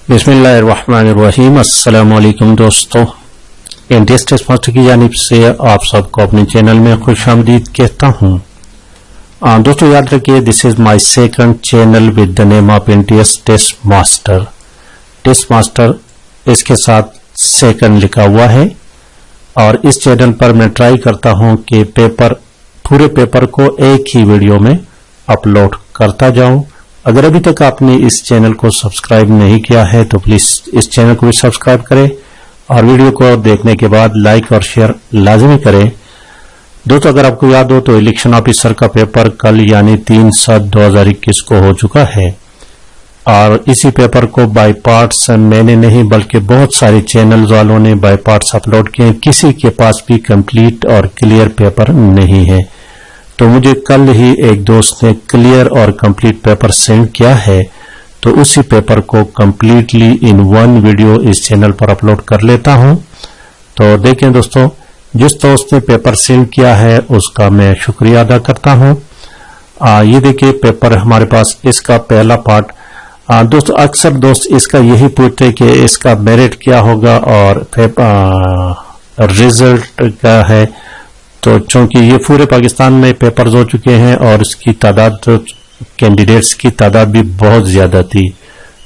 बिस्मिल्लाहिर्रहमानिर्रहीम। अस्सलाम वालेकुम दोस्तों, एनटीएस टेस्ट मास्टर की जानिब से आप सबको अपने चैनल में खुशामदीद कहता हूँ। दोस्तों याद रखिए, this is my second channel with the name of NTS Test Master. Test Master इसके साथ सेकंड लिखा हुआ है और इस चैनल पर मैं ट्राई करता हूँ कि पूरे पेपर को एक ही वीडियो में अपलोड करता जाऊं। अगर अभी तक आपने इस चैनल को सब्सक्राइब नहीं किया है तो प्लीज इस चैनल को भी सब्सक्राइब करें और वीडियो को देखने के बाद लाइक और शेयर लाजमी करें। दोस्तों अगर आपको याद हो तो इलेक्शन ऑफिसर का पेपर कल यानी 3/7/2021 को हो चुका है और इसी पेपर को बाय पार्ट्स मैंने नहीं बल्कि बहुत सारे चैनल वालों ने बाय पार्ट्स अपलोड किए। किसी के पास भी कंप्लीट और क्लियर पेपर नहीं है, तो मुझे कल ही एक दोस्त ने क्लियर और कंप्लीट पेपर सेंड किया है, तो उसी पेपर को कंप्लीटली इन वन वीडियो इस चैनल पर अपलोड कर लेता हूं। तो देखें दोस्तों, जिस दोस्त ने पेपर सेंड किया है उसका मैं शुक्रिया अदा करता हूं। ये देखिए पेपर हमारे पास, इसका पहला पार्ट। दोस्तों अक्सर दोस्त इसका यही पूछते कि इसका मेरिट क्या होगा और रिजल्ट क्या है। तो चूंकि ये पूरे पाकिस्तान में पेपर्स हो चुके हैं और इसकी तादाद, कैंडिडेट्स की तादाद भी बहुत ज्यादा थी,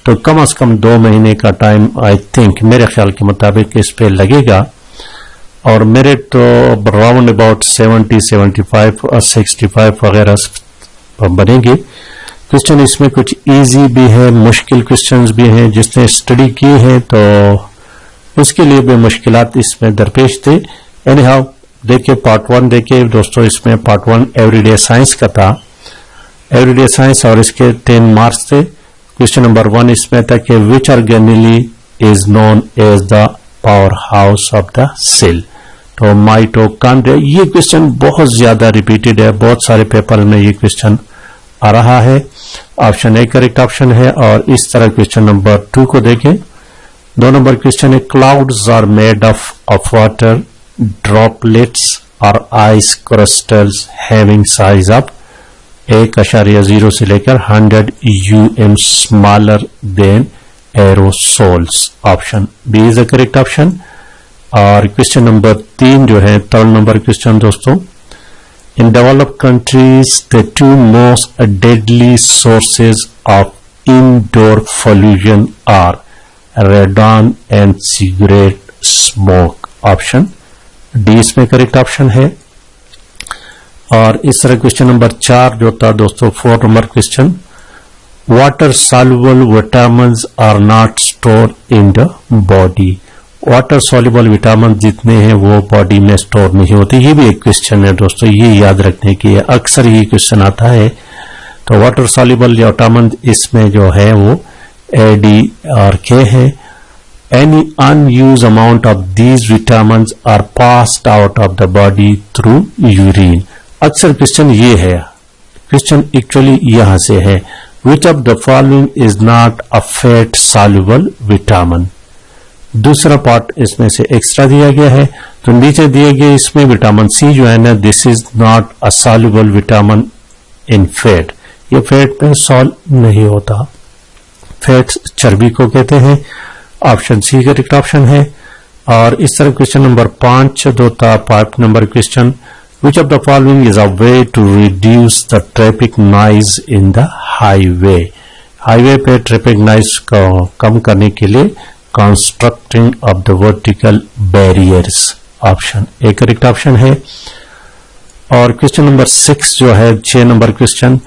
तो कम से कम 2 महीने का टाइम आई थिंक मेरे ख्याल के मुताबिक इस पे लगेगा। और मेरे तो राउंड अबाउट 70, 75 और 65 वगैरह बनेंगे। क्वेश्चन इसमें कुछ इजी भी है, मुश्किल क्वेश्चंस भी हैं। जिसने स्टडी की है तो उसके लिए भी मुश्किलात इसमें दरपेश थे। एनीहाउ देखिए पार्ट 1 देखिए दोस्तों, इसमें पार्ट 1 एवरीडे साइंस का था, एवरीडे साइंस, और इसके 10 मार्क्स थे। क्वेश्चन नंबर 1 इसमें था कि which organelle is known as the power house of the cell. तो माइटोकॉन्ड्रिया, ये क्वेश्चन बहुत ज्यादा रिपीटेड है, बहुत सारे पेपर में ये क्वेश्चन आ रहा है। ऑप्शन ए करेक्ट ऑप्शन है। और इस तरह क्वेश्चन नंबर 2 को देखें, 2 नंबर क्वेश्चन है clouds are made of water droplets or ice crystals having size of 1.0 से लेकर 100 UM smaller than aerosols। Option B is the correct option. और क्वेश्चन नंबर 3 जो है, 3rd नंबर क्वेश्चन दोस्तों, in developed countries the 2 most deadly sources of indoor pollution are radon and cigarette smoke. Option D इसमें correct option है। और इस तरह question number 4 जो था दोस्तों, 4 number question, water soluble vitamins are not store in the body. Water soluble vitamin जितने हैं वो बॉडी में स्टोर नहीं होते। ये भी एक क्वेश्चन है दोस्तों, ये याद रखने की है, अक्सर ये क्वेश्चन आता है। तो वाटर सॉल्युबल विटामिन इसमें जो है वो ए, डी और के है। Any unused amount of these vitamins are passed out of the body through urine। अक्सर क्वेश्चन ये है, क्वेश्चन एक्चुअली यहां से है, which of the following is not a fat soluble vitamin। दूसरा पार्ट इसमें से एक्स्ट्रा दिया गया है, तो नीचे दिए गए इसमें विटामिन सी जो है ना, this is not a soluble vitamin in fat. ये फैट में सॉल्व नहीं होता, फैट चर्बी को कहते हैं। ऑप्शन सी करेक्ट ऑप्शन है। और इस तरह क्वेश्चन नंबर 5 जो था, 5 number question, which of the following is a way to reduce the traffic noise in the highway. Highway पे ट्रैफिक नॉइज को कम करने के लिए constructing of the vertical barriers. Option A correct option है। और क्वेश्चन नंबर 6 जो है, 6 number question,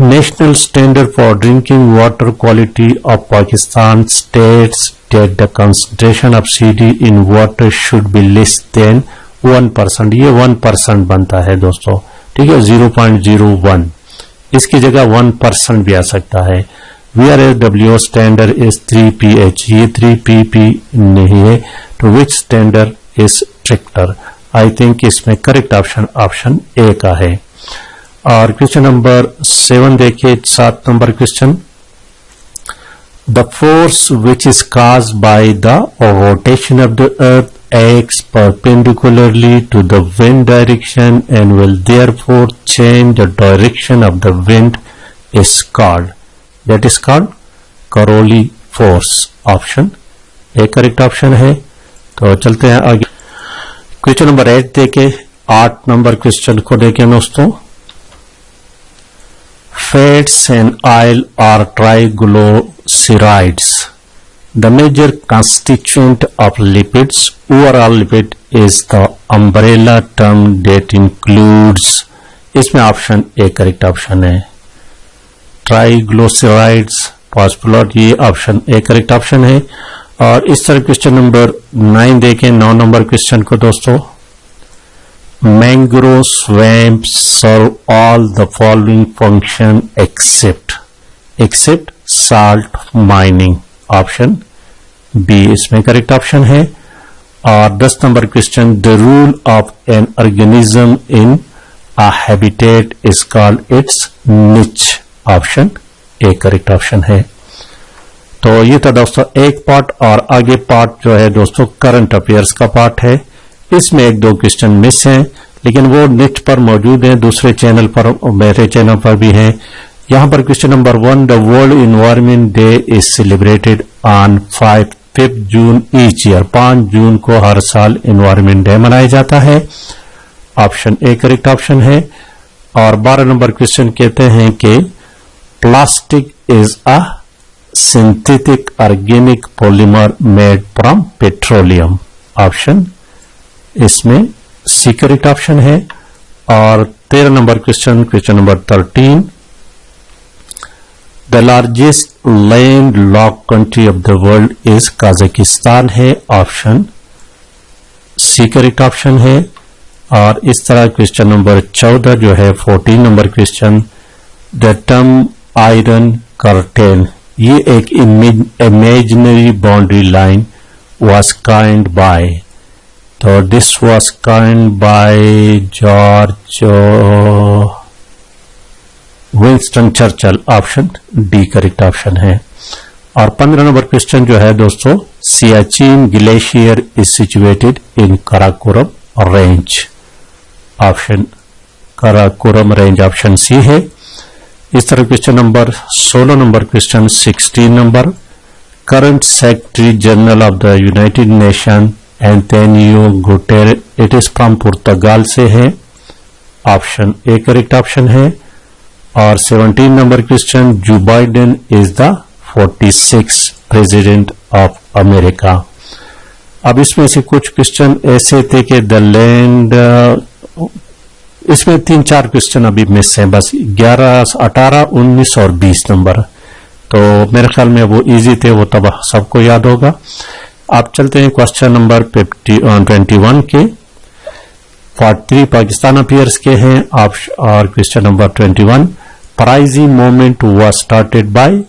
national standard for drinking water quality of Pakistan states that the concentration of CD in water should be less than 1%। ये 1% बनता है दोस्तों, ठीक है, 0.01, इसकी जगह 1% भी आ सकता है। WHO स्टैंडर्ड इज 3pH, ये 3pp नहीं है, तो विच standard is stricter. I think इसमें करेक्ट ऑप्शन ऑप्शन ए का है। और क्वेश्चन नंबर 7 देखिए, 7 number question, the force which is caused by the rotation of the earth acts perpendicularly to the wind direction and will therefore change the direction of the wind is called, that is called Crowley force, option A correct option है। तो चलते हैं आगे। Question number 8 देखे, 8 number question को देखें दोस्तों। Fats and oil are triglycerides, the major constituent of lipids. Overall lipid is the umbrella term that includes, इसमें ऑप्शन ए करेक्ट ऑप्शन है। ट्राइग्लिसराइड्स, फॉस्फोलेट, ये ऑप्शन ए करेक्ट ऑप्शन है। और इस तरह क्वेश्चन नंबर 9 देखें, 9 नंबर क्वेश्चन को दोस्तों। Mangrove swamps serve all the following function except salt mining, option B इसमें करेक्ट ऑप्शन है। और 10 number question, the rule of an organism in a habitat is called its niche, option A correct option है। तो ये था दोस्तों एक part, और आगे पार्ट जो है दोस्तों करंट अफेयर्स का पार्ट है। इसमें 1-2 क्वेश्चन मिस हैं, लेकिन वो नेट पर मौजूद हैं, दूसरे चैनल पर, मेरे चैनल पर भी हैं। यहां पर question number 1, the world environment day is celebrated on 5 June each year, 5 जून को हर साल एनवायरनमेंट डे मनाया जाता है, ऑप्शन ए करेक्ट ऑप्शन है। और 12 नंबर क्वेश्चन कहते हैं कि plastic is a synthetic organic polymer made from petroleum, option इसमें सी करेक्ट ऑप्शन है। और 13 number question, question number 13, the largest land lock country of the world is Kazakhstan है, option C correct option है। और इस तरह क्वेश्चन नंबर 14 जो है 14 number question, the term iron curtain, ये एक imaginary boundary line was coined by, तो this was coined by George Winston Churchill, option D correct option है। और 15 नंबर क्वेश्चन जो है दोस्तों, Siachen glacier is situated in Karakoram range, option Karakoram range option C है। इस तरह question number 16 number question, 16 number, current secretary general of the united nation Antonio Guterres, it is from पुर्तगाल से है, ऑप्शन ए करेक्ट ऑप्शन है। और 17 number question, Joe Biden is the 46th president of America. अब इसमें से कुछ question ऐसे थे कि द लैंड, इसमें 3-4 क्वेश्चन अभी मिस हैं, बस 11, 18, 19 और 20 नंबर, तो मेरे ख्याल में वो इजी थे, वो तब सबको याद होगा। आप चलते हैं क्वेश्चन नंबर 21 के, 43 पाकिस्तान अफेयर्स के हैं। और question number 21, Faraizi movement was started by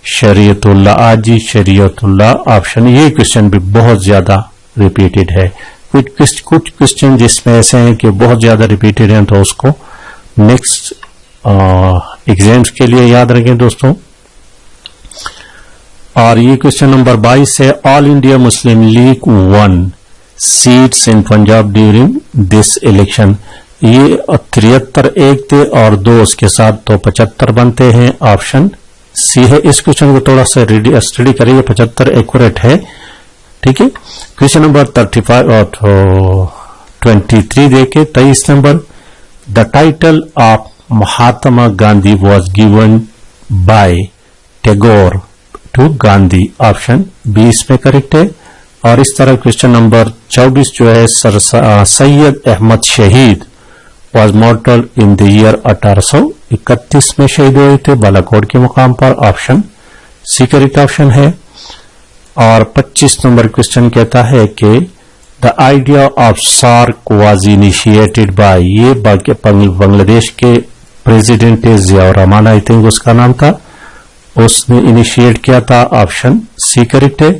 Shariatullah, Haji Shariatullah, option, ये क्वेश्चन भी बहुत ज्यादा रिपीटेड है। कुछ क्वेश्चन जिसमें ऐसे हैं कि बहुत ज्यादा रिपीटेड हैं, तो उसको नेक्स्ट एग्जाम्स के लिए याद रखें दोस्तों। और ये क्वेश्चन नंबर 22 है, all India Muslim league one seats in Punjab during this election, ये 73 एक थे और 2 उसके साथ तो 75 बनते हैं, ऑप्शन सी है। इस क्वेश्चन को थोड़ा सा स्टडी करिए, 75 एक्यूरेट है, ठीक है। क्वेश्चन नंबर 35 और 23 देखे, 23 number, the title of Mahatma Gandhi was given by Tagore to Gandhi, option B इसमें करेक्ट है। और इस तरह क्वेश्चन नंबर 24 जो है, सैयद अहमद शहीद वॉज मॉर्टल इन द ईयर 1831 में शहीद हुए थे बालाकोट के मुकाम पर, ऑप्शन सी करेक्ट ऑप्शन है। और 25 नंबर क्वेश्चन कहता है कि the idea of SAARC was initiated by, ये बांग्लादेश के president Ziaur Rahman, I think उसका नाम था, उसने इनिशिएट किया था, ऑप्शन सी करेक्ट है।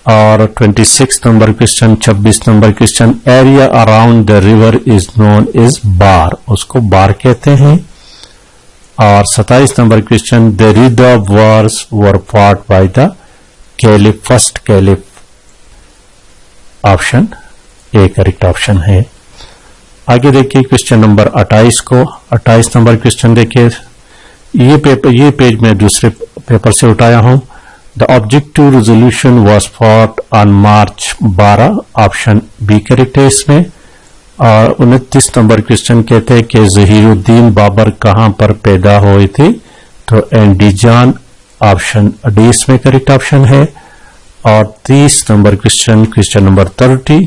और 26 number question, 26 number question, area around the river is known is bar, उसको बार कहते हैं। और 27 number question, the Ridda of wars were fought by the caliph, first caliph, option A correct option है। आगे देखिए question number 28 को, 28 number question देखिए, ये पेज मैं दूसरे पेपर से उठाया हूं। The objective resolution was fought on March 12, option B correct है इसमें। और 29 नंबर क्वेश्चन कहते हैं कि जहीरुद्दीन बाबर कहां पर पैदा हुए थे, तो एंडीजान, ऑप्शन डी इसमें करेक्ट ऑप्शन है। और 30 number question number 30,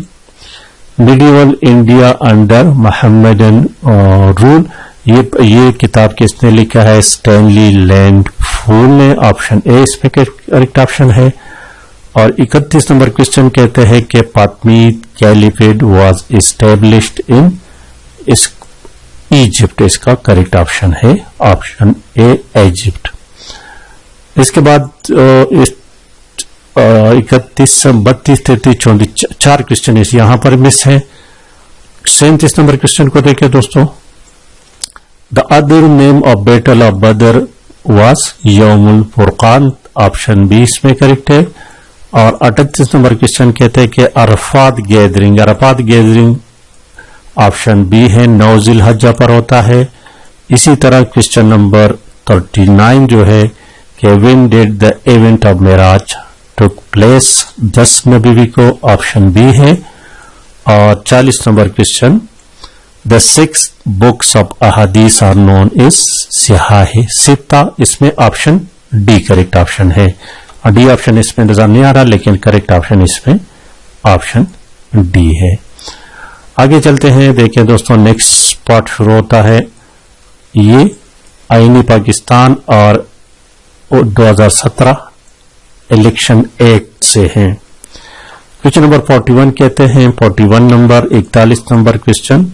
medieval India under Mohammedan rule, ये किताब किसने लिखा है, स्टैनली लैंडफूल ने, ऑप्शन ए इसमें करेक्ट ऑप्शन है। और 31 नंबर क्वेश्चन कहते हैं कि Fatimid caliphate was established in Egypt, इसका करेक्ट ऑप्शन है ऑप्शन ए इजिप्ट। इसके बाद 31, 32, 33, 34 4 क्वेश्चन इस यहां पर मिस है। 37 नंबर क्वेश्चन को देखें दोस्तों, the other name of battle of बदर वाज यौमुल फुरकान, ऑप्शन बी इसमें करेक्ट है। और 38 नंबर क्वेश्चन कहते हैं कि अरफात गैदरिंग ऑप्शन बी है, 9 जिलहज्जा पर होता है। इसी तरह क्वेश्चन नंबर 39 जो है कि when did the event of Meraj took place, 10 नबी को, ऑप्शन बी है। और 40 number question, the 6 books of अहादीस आर नोन इज सिहाह सित्ता, इसमें ऑप्शन डी करेक्ट ऑप्शन है। डी ऑप्शन इसमें नजर नहीं आ रहा, लेकिन करेक्ट ऑप्शन इसमें ऑप्शन डी है। आगे चलते हैं, देखिए दोस्तों नेक्स्ट पार्ट शुरू होता है, ये आईनी पाकिस्तान और 2017 इलेक्शन एक्ट से हैं। क्वेश्चन नंबर 41 कहते हैं, 41 number 41 number question,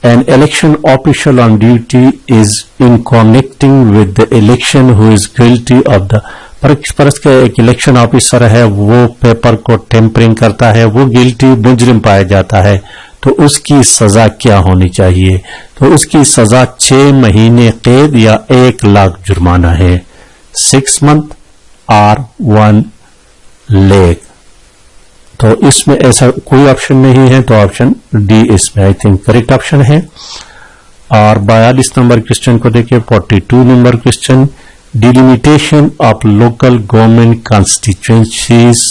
an election official on duty is in connecting with the election who is guilty of the, परस का एक इलेक्शन ऑफिसर है, वो पेपर को टेम्परिंग करता है, वो गिल्टी मुजरिम पाया जाता है, तो उसकी सजा क्या होनी चाहिए, तो उसकी सजा 6 महीने कैद या 1 लाख जुर्माना है, 6 मंथ और 1 लाख। तो इसमें ऐसा कोई ऑप्शन नहीं है, तो ऑप्शन डी इसमें आई थिंक करेक्ट ऑप्शन है। और 42 नंबर क्वेश्चन को देखिए, 42 number question, delimitation of local government constituencies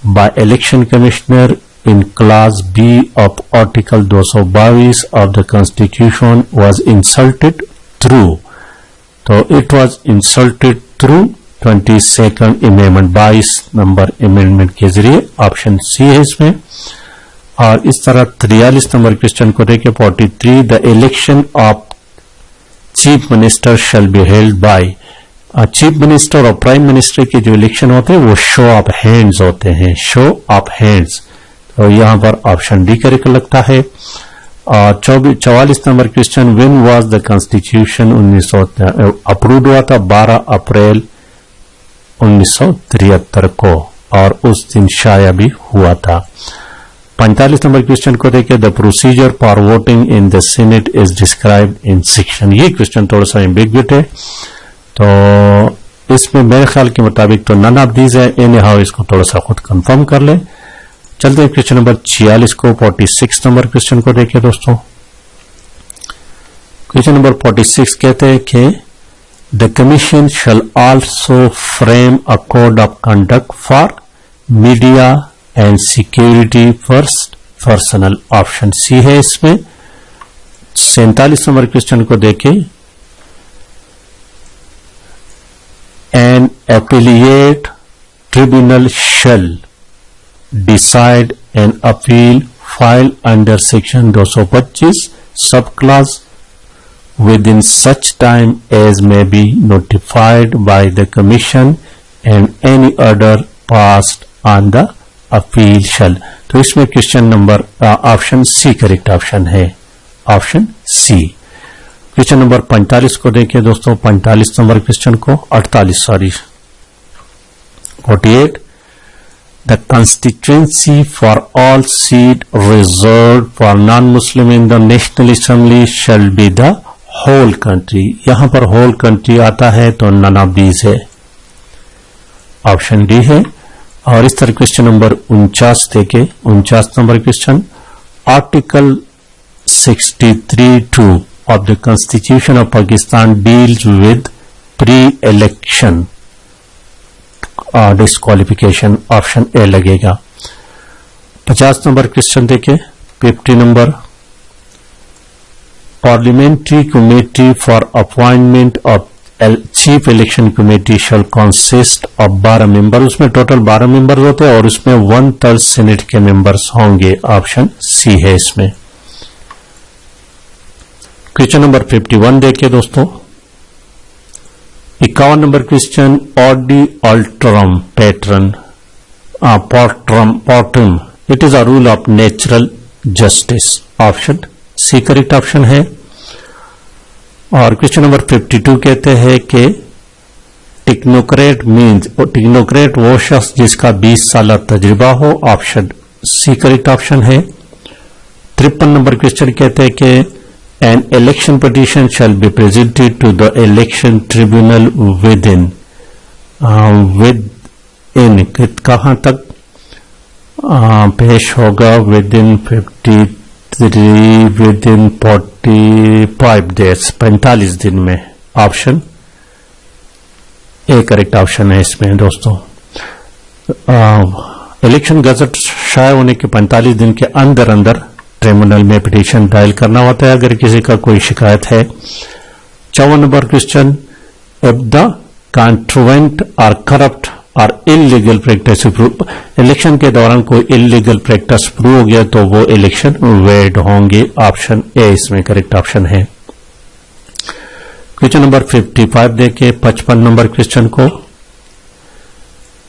by election commissioner in clause B of article 222 of the constitution was inserted through, तो it was inserted through 22nd amendment, 22 number amendment के जरिए, option C है इसमें। और इस तरह 43 number question को देखिए, 43, the election of chief minister shall be held by, chief minister और प्राइम मिनिस्टर के जो इलेक्शन होते हैं वो शो ऑफ हैंड्स होते हैं, शो ऑफ हैंड्स, तो यहां पर ऑप्शन डी करेक्ट लगता है। और 44 number question, when was the constitution 1900 approve हुआ था, 12 अप्रैल 1973 को, और उस दिन शाया भी हुआ था। 45 नंबर क्वेश्चन को देखिए, the procedure for voting in the senate is described in section, ये क्वेश्चन थोड़ा सा एम्बिग्यूट है, तो इसमें मेरे ख्याल के मुताबिक तो नन ऑफ दीज है, एनी हाउ इसको थोड़ा सा खुद कंफर्म कर ले। चलते हैं क्वेश्चन नंबर 46 को, 46 नंबर क्वेश्चन को देखिए दोस्तों। क्वेश्चन नंबर 46 कहते हैं कि the commission shall also frame a code of conduct for media and security first personal, option C है इसमें। 47 नंबर क्वेश्चन को देखें, an affiliate tribunal shall decide an appeal filed under section 225 subclause within such time as may be notified by the commission and any order passed on the appeal shall, तो इसमें question number option C correct option है, option C. Question number 45 को देखिए दोस्तों, 45 number question को, 48 48, the constituency for all seat reserved for non-Muslim in the National Assembly shall be the whole country, यहां पर whole country आता है, तो none of these है, ऑप्शन डी है। और इस तरह क्वेश्चन नंबर 49 देखे, 49 number question, article 63(2) of the Constitution of Pakistan deals with pre-election disqualification, option A लगेगा। 50 नंबर क्वेश्चन देखिए। 50 number, parliamentary committee for appointment of chief election committee shell consist of 12 member. उसमें total 12 member होते हैं और उसमें 1/3 senate के members होंगे, option C है इसमें। क्वेश्चन नंबर 51 देखिए दोस्तों। 51 नंबर क्वेश्चन, ऑडी अल्ट्रम पैटर्न पॉर्टम, it is a rule of natural justice, option C correct option है। और क्वेश्चन नंबर 52 कहते हैं कि टेक्नोक्रेट मीन्स, टेक्नोक्रेट वो शख्स जिसका 20 साल तजुर्बा हो, ऑप्शन सी करेक्ट ऑप्शन है। 53 नंबर क्वेश्चन कहते हैं कि an election petition shall be presented to the election tribunal within कहां तक पेश होगा, विद इन 45 डेज, 45 दिन में, ऑप्शन ए करेक्ट ऑप्शन है इसमें दोस्तों। इलेक्शन गजट शाया होने के 45 दिन के अंदर अंदर ट्रिब्यूनल में पिटीशन दायर करना होता है अगर किसी का कोई शिकायत है। 54 नंबर क्वेश्चन, इफ द कॉन्ट्रोवेंट और करप्ट और इलीगल प्रैक्टिस प्रूव, इलेक्शन के दौरान कोई इलीगल प्रैक्टिस प्रूव हो गया तो वो इलेक्शन वैलिड होंगे, ऑप्शन ए इसमें करेक्ट ऑप्शन है। क्वेश्चन नंबर 55 देखे 55 नंबर क्वेश्चन को।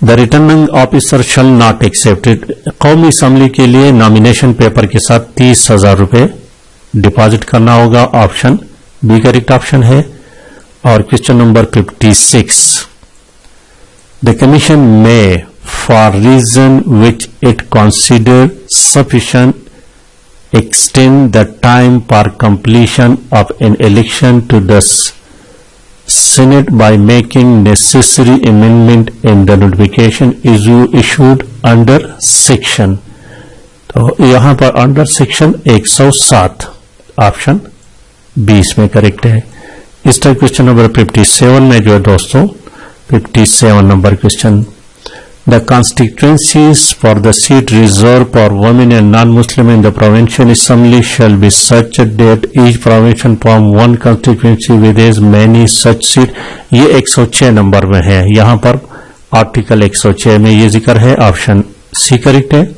The returning officer shall not accepted, कौमी असेंबली के लिए नॉमिनेशन पेपर के साथ 30,000 रुपए डिपॉजिट करना होगा, ऑप्शन बी करेक्ट ऑप्शन है। और question number 56, the commission may for reason which it consider sufficient extend the time for completion of an election to the Senate by making necessary amendment in the notification issued under section, तो यहां पर under section 107, option 20 में correct है। इस तरह question number 57 में जो है दोस्तों 57 number question, the constituencies for the seat reserved for women and non-Muslim in the provincial assembly shall be such that each provincial form one constituency with as many such seat, ये 106 number में है, यहां पर article 106 में ये जिक्र है, option C correct है।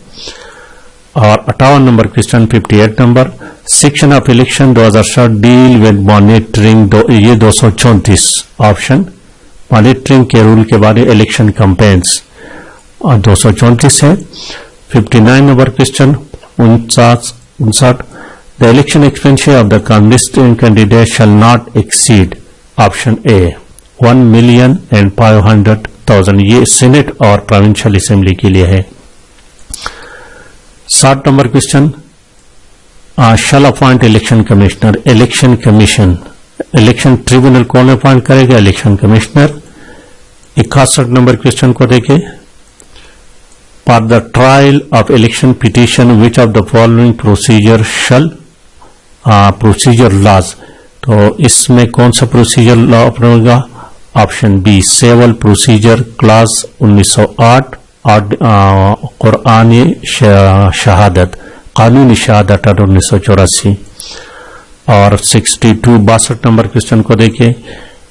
और 58 number question 58 number, section of election 2007 deal with monitoring, ये 234, ऑप्शन मॉनिटरिंग के रूल के बारे इलेक्शन कैंपेन्स, और 234 है। 59 number question 59, the election expenditure of the contestant candidate shall not exceed, option A 1,500,000, ये senate और प्रोविंशियल असेंबली के लिए है। 60 number question, shall appoint election commissioner, election commission, election tribunal कौन अपॉइंट करेगा, इलेक्शन कमिश्नर। 61 नंबर क्वेश्चन को देखें, for the trial of election petition which of the following procedure shall procedure laws, तो इसमें कौन सा प्रोसीजर लॉ अपनाएगा, option B civil procedure class 1908 कुरानी शहादत, कानूनी शहादत 1984। और 62 नंबर क्वेश्चन को देखिए,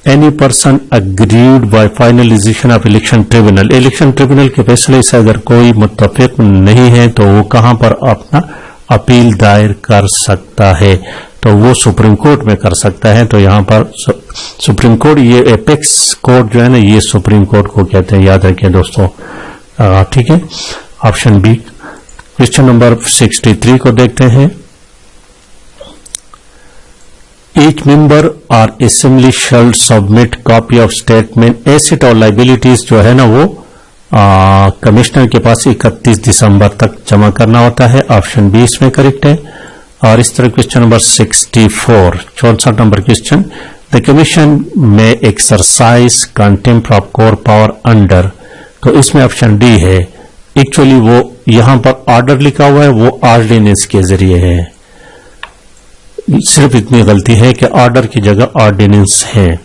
any person agreed by finalisation of election tribunal, election tribunal के फैसले से अगर कोई मुत्तफिक नहीं है तो वो कहां पर अपना अपील दायर कर सकता है, तो वो सुप्रीम कोर्ट में कर सकता है। तो यहां पर सुप्रीम कोर्ट, ये एपेक्स कोर्ट जो है ना, ये सुप्रीम कोर्ट को कहते हैं, याद रखें दोस्तों, ठीक है, ऑप्शन बी। क्वेश्चन नंबर 63 को देखते हैं, each member or assembly shall submit copy of statement asset और liabilities जो है ना वो कमिश्नर के पास 31 दिसंबर तक जमा करना होता है, ऑप्शन बी इसमें करेक्ट है। और इस तरह question number 64 64 number question, the commission may exercise contempt of court power under, तो इसमें ऑप्शन डी है। एक्चुअली वो यहां पर ऑर्डर लिखा हुआ है, वो ऑर्डिनेंस के जरिए है, सिर्फ इतनी गलती है कि ऑर्डर की जगह ऑर्डिनेंस है।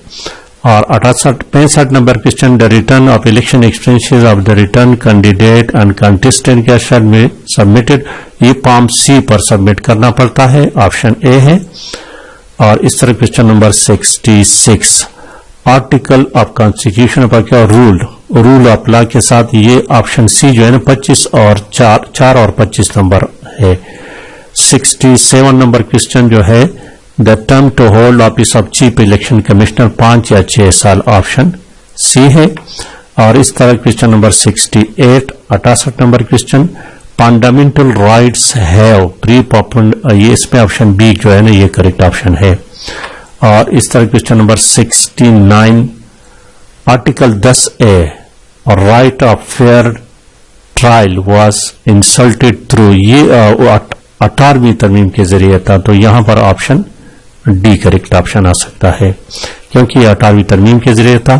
और 65 number question, the return of election expenses of the return candidate and contestant कैशर में सबमिटेड, ये फॉर्म सी पर सबमिट करना पड़ता है, ऑप्शन ए है। और इस तरह question number 66, article of constitution of क्या रूल ऑफ लॉ के साथ, ये ऑप्शन सी जो है ना 25 और 4 और 25 नंबर है। 67 नंबर क्वेश्चन जो है, the term to hold office of chief election commissioner 5 या 6 साल, ऑप्शन सी है। और इस तरह question number 68, 68 number question, fundamental rights have pre popular, ये इसमें ऑप्शन बी जो है ना ये करेक्ट ऑप्शन है। और इस तरह क्वेश्चन नंबर 69, आर्टिकल 10A और right of fair trial was insulted through, ये 18वीं तरमीम के जरिए था, तो यहां पर ऑप्शन डी करेक्ट ऑप्शन आ सकता है क्योंकि ये 18वीं तरमीम के जरिए था।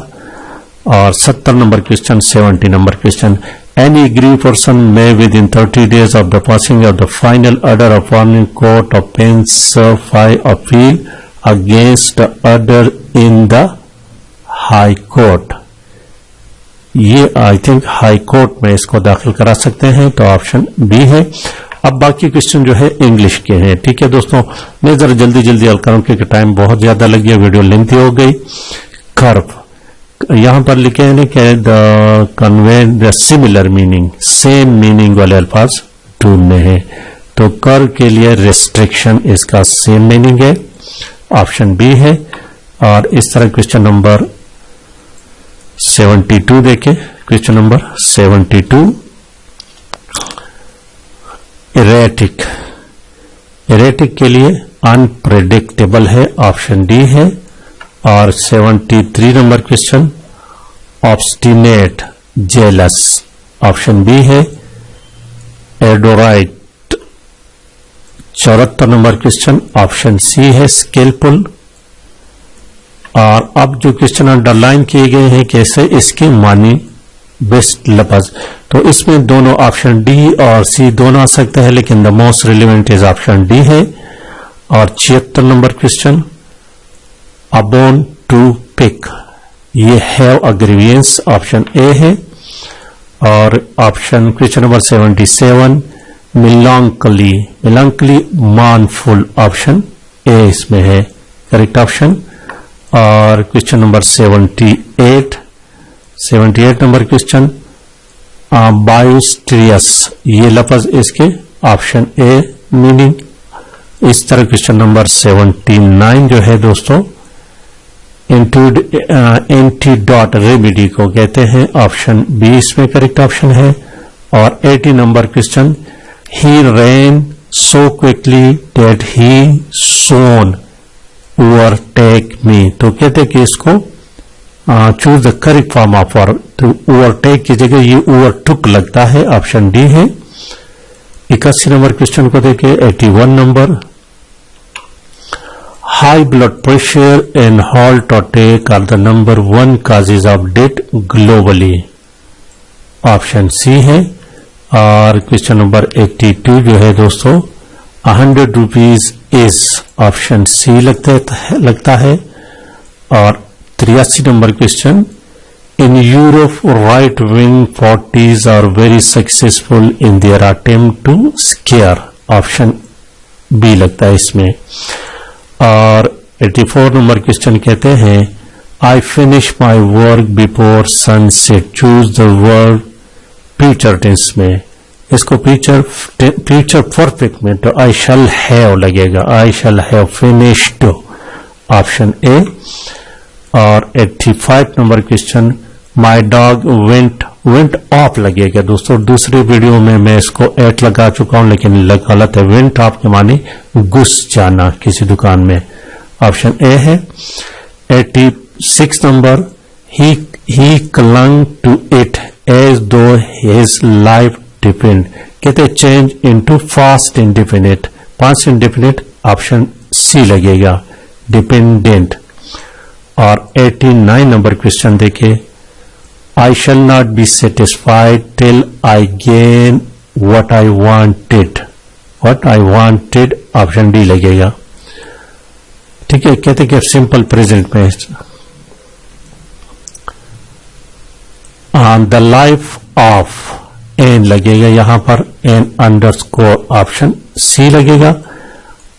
और 70 number question, 70 number question, any aggrieved person may within 30 days of the passing of the final order of warning court of pens file appeal against the order in the high court, ये I think high court में इसको दाखिल करा सकते हैं, तो option B है। अब बाकी क्वेश्चन जो है इंग्लिश के हैं। ठीक है दोस्तों, मैं जरा जल्दी हल करूं क्योंकि टाइम बहुत ज्यादा लग गया, वीडियो लेंथी हो गई। कर्व यहां पर लिखे हैं कि the convey the similar meaning, same meaning वाले अल्फाज ढूंढने हैं, तो कर्व के लिए रिस्ट्रिक्शन इसका सेम मीनिंग है, ऑप्शन बी है। और इस तरह क्वेश्चन नंबर 72 देखें, क्वेश्चन नंबर 72, इरेटिक के लिए अनप्रेडिक्टेबल है, ऑप्शन डी है। और 73 number question, obstinate jealous, option B है। Adroit 74 number question, option C है, स्किलफुल। और अब जो क्वेश्चन अंडरलाइन किए गए हैं कैसे, इसके मानी बेस्ट लफज, तो इसमें दोनों ऑप्शन डी और सी दोनों आ सकते हैं, लेकिन the most relevant is option D है। और 76 number question, a bone to pick, ये have a grievance, option A है। और option question number 77, melancholy mournful, option A इसमें है करेक्ट ऑप्शन। और question number 78 number question, boisterous, ये लफ्ज इसके ऑप्शन ए मीनिंग। इस तरह क्वेश्चन नंबर 79 जो है दोस्तों, एंटीडॉट रेमेडी को कहते हैं, ऑप्शन बी इसमें करेक्ट ऑप्शन है। और 80 number question, he ran so quickly that he soon overtake me, तो कहते हैं कि इसको choose the correct form of verb, तो ओवरटेक की जगह ये ओवरटुक लगता है, ऑप्शन डी है। 81 नंबर क्वेश्चन को देखें, 81 number, high blood pressure and heart attack are the number 1 causes of death globally, option C है। और क्वेश्चन नंबर 82 जो है दोस्तों, 100 रुपीज इज, ऑप्शन सी लगता है। और 83 number question, in Europe right wing parties are very successful in their attempt to scare, option B लगता है इसमें। और 84 नंबर क्वेश्चन कहते हैं, I finish my work before sunset, choose the word future tense में, इसको फ्यूचर परफेक्ट में तो आई शैल हैव लगेगा, I shall have finished, option A. और 85 number question, my dog went off लगेगा दोस्तों, दूसरी वीडियो में मैं इसको एट लगा चुका हूं लेकिन गलत है, वेंट ऑफ के माने घुस जाना किसी दुकान में, ऑप्शन ए है। 86 number, he clung to it as though his life depend, कहते change into fast indefinite, past indefinite, option C लगेगा, डिपेंडेंट। और 89 नंबर क्वेश्चन देखिए, I shall not be satisfied till I gain what I wanted, option D लगेगा। ठीक है, कहते कि simple present में द लाइफ ऑफ एन लगेगा, यहां पर एन अंडरस्कोर ऑप्शन सी लगेगा।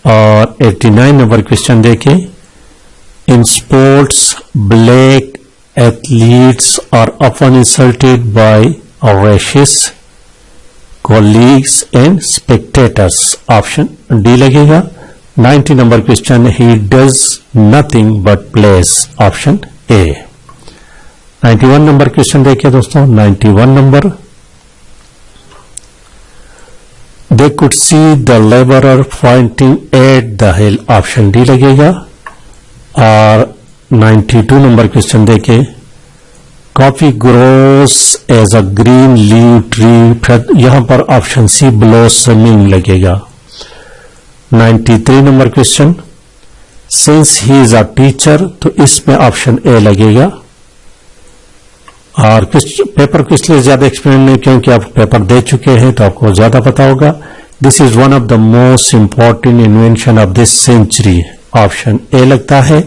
और 89 नंबर क्वेश्चन देखें, in sports black athletes are often insulted by racist colleagues and spectators, option D लगेगा। 90 number question, he does nothing but plays, option A. 91 number question देखिए दोस्तों, 91 number, they could see the laborer pointing at the hill, option D लगेगा। और 92 number question देखिए, coffee grows as a green leave tree, यहां पर option C blossoming लगेगा। 93 number question, since he is a teacher, तो इसमें option A लगेगा। और पेपर को इसलिए ज्यादा एक्सप्लेन नहीं क्योंकि आप पेपर दे चुके हैं तो आपको ज्यादा पता होगा। This is one of the most important invention of this century, option A लगता है।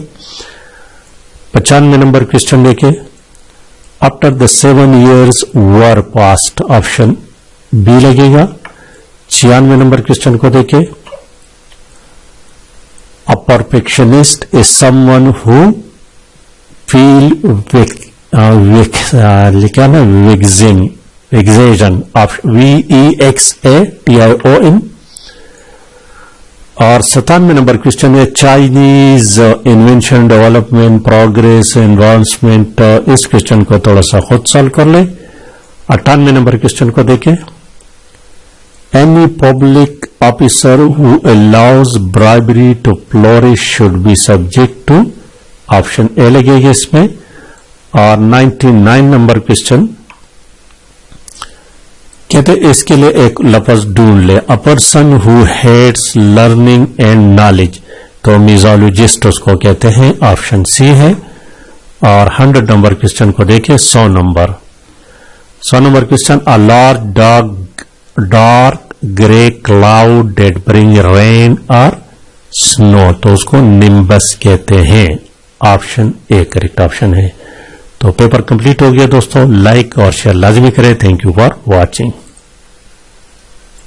95 नंबर क्वेश्चन देखें, after the 7 years were past, option B लगेगा। 96 नंबर क्वेश्चन को देखें, a perfectionist is someone who feel लिखा ना वेक्सेशन, VEXATION। और 97 number question है, Chinese invention development progress advancement, इस क्वेश्चन को थोड़ा सा खुद सॉल्व कर ले। 98 नंबर क्वेश्चन को देखें, any public officer who allows bribery to flourish should be subject to, option A लगेगा इसमें। और 99 नंबर क्वेश्चन कहते इसके लिए एक लफ्ज ढूंढ ले, a person who hates learning and knowledge, तो मिजोलॉजिस्ट उसको कहते हैं, ऑप्शन सी है। और 100 नंबर क्वेश्चन को देखें, 100 number question, a large dark grey cloud that bring rain or snow, तो उसको निम्बस कहते हैं, ऑप्शन ए करेक्ट ऑप्शन है। तो पेपर कंप्लीट हो गया दोस्तों, लाइक और शेयर लाजमी करें। Thank you for watching.